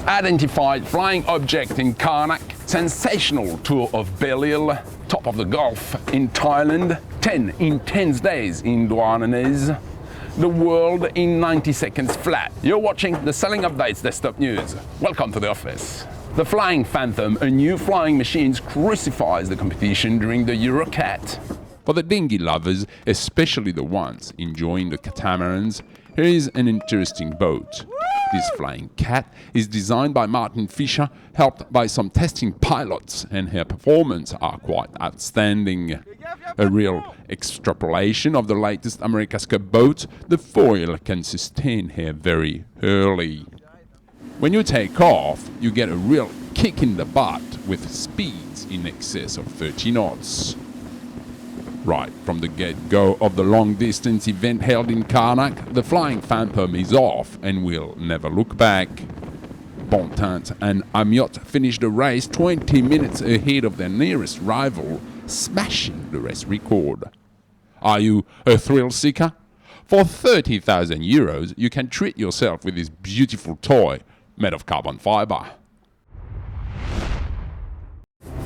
Identified flying object in Carnac, sensational tour of Belle, top of the Gulf in Thailand, 10 intense days in Douarnenez, the world in 90 seconds flat. You're watching the Selling Updates Destopnews. Welcome to the office. The Flying Phantom, a new flying machine, crucifies the competition during the Eurocat. For the dinghy lovers, especially the ones enjoying the catamarans, here is an interesting boat. This flying cat is designed by Martin Fischer, helped by some testing pilots, and her performance are quite outstanding. A real extrapolation of the latest America's Cup boat, the foil can sustain her very early. When you take off, you get a real kick in the butt with speeds in excess of 30 knots. Right from the get-go of the long-distance event held in Carnac, the Flying Phantom is off and will never look back. Bontemps and Amiot finished the race 20 minutes ahead of their nearest rival, smashing the race record. Are you a thrill-seeker? For 30,000 euros, you can treat yourself with this beautiful toy made of carbon fiber.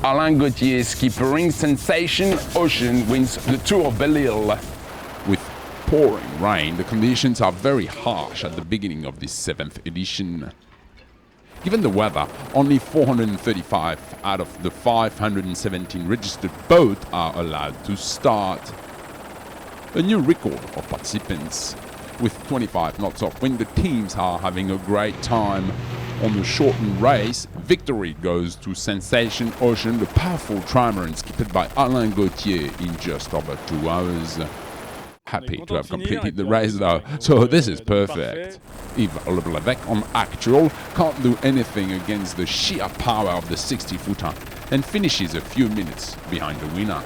Alain Gauthier skippering Sensation Ocean wins the Tour of Belle. With pouring rain, the conditions are very harsh at the beginning of this 7th edition. Given the weather, only 435 out of the 517 registered boats are allowed to start. A new record of participants. With 25 knots of wind, the teams are having a great time. On the shortened race, victory goes to Sensation Ocean, the powerful trimaran skipped by Alain Gauthier in just over 2 hours. Happy to have completed the race though, so this is perfect. Yves Leblevec on actual can't do anything against the sheer power of the 60-footer and finishes a few minutes behind the winner.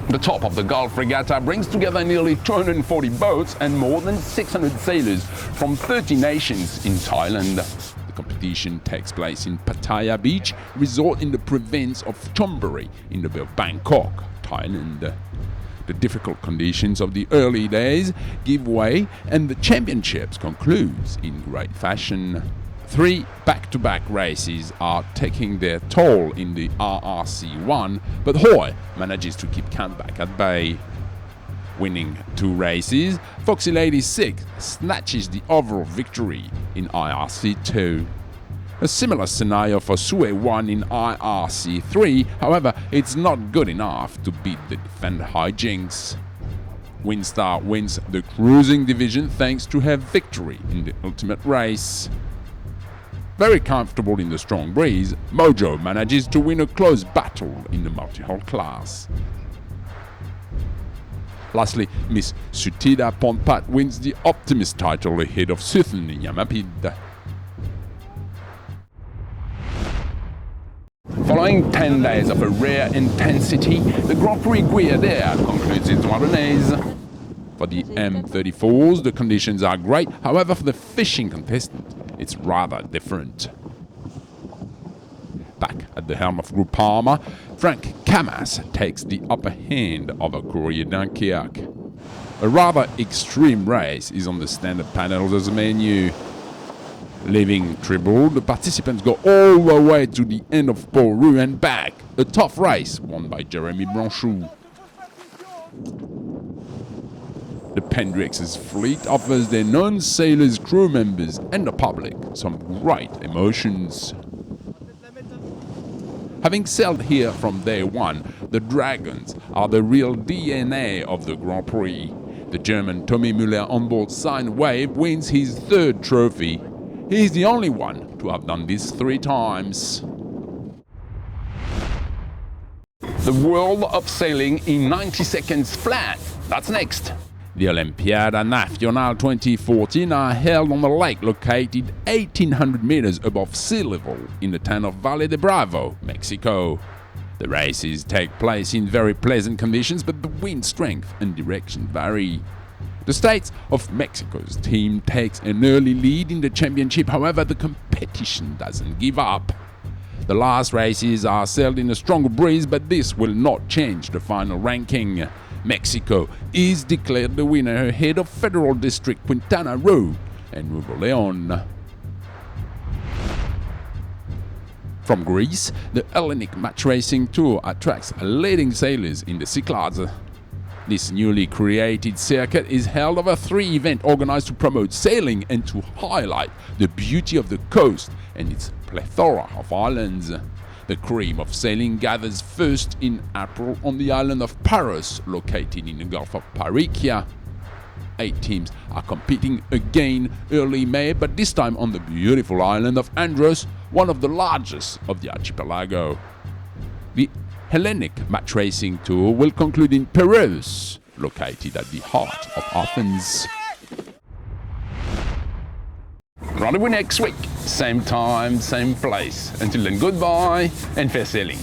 The top of the Gulf Regatta brings together nearly 240 boats and more than 600 sailors from 30 nations in Thailand. The competition takes place in Pattaya Beach, resort in the province of Chonburi in the Bay of Bangkok, Thailand. The difficult conditions of the early days give way and the championships concludes in great fashion. 3 back-to-back races are taking their toll in the RRC1, but Hoy manages to keep Carak at bay. Winning 2 races, Foxy Lady 6 snatches the overall victory in IRC2. A similar scenario for Sue 1 in IRC3, however, it's not good enough to beat the defender Hijinks. Windstar wins the cruising division thanks to her victory in the ultimate race. Very comfortable in the strong breeze, Mojo manages to win a close battle in the multi-hull class. Lastly, Miss Sutida Ponpat wins the Optimist title ahead of Suthen Yamapid. Following 10 days of a rare intensity, the Grand Prix Guyader concludes in Douarnenez. For the M34s, the conditions are great, however for the fishing contestant, it's rather different. Back at the helm of Groupama, Frank Camas takes the upper hand over Courrier Dunkerque. A rather extreme race is on the standard panels as a menu. Leaving Tribble, the participants go all the way to the end of Port Rue and back. A tough race won by Jeremy Blanchou. The Pendrix's fleet offers their non-sailors, crew members and the public some great emotions. Having sailed here from day one, the Dragons are the real DNA of the Grand Prix. The German Tommy Müller onboard Sine Wave wins his 3rd trophy. He is the only one to have done this 3 times. The world of sailing in 90 seconds flat. That's next. The Olympiada Nacional 2014 are held on a lake located 1,800 meters above sea level in the town of Valle de Bravo, Mexico. The races take place in very pleasant conditions, but the wind strength and direction vary. The States of Mexico's team takes an early lead in the championship, however the competition doesn't give up. The last races are sailed in a stronger breeze, but this will not change the final ranking. Mexico is declared the winner ahead of Federal District Quintana Roo, and Nuevo Leon. From Greece, the Hellenic match racing tour attracts leading sailors in the Cyclades. This newly created circuit is held over 3 events organized to promote sailing and to highlight the beauty of the coast and its plethora of islands. The cream of sailing gathers first in April on the island of Paros, located in the Gulf of Paris. 8 teams are competing again early May, but this time on the beautiful island of Andros, one of the largest of the archipelago. The Hellenic match racing tour will conclude in Paros, located at the heart of Athens. Rendezvous next week, same time, same place. Until then, goodbye and fair sailing.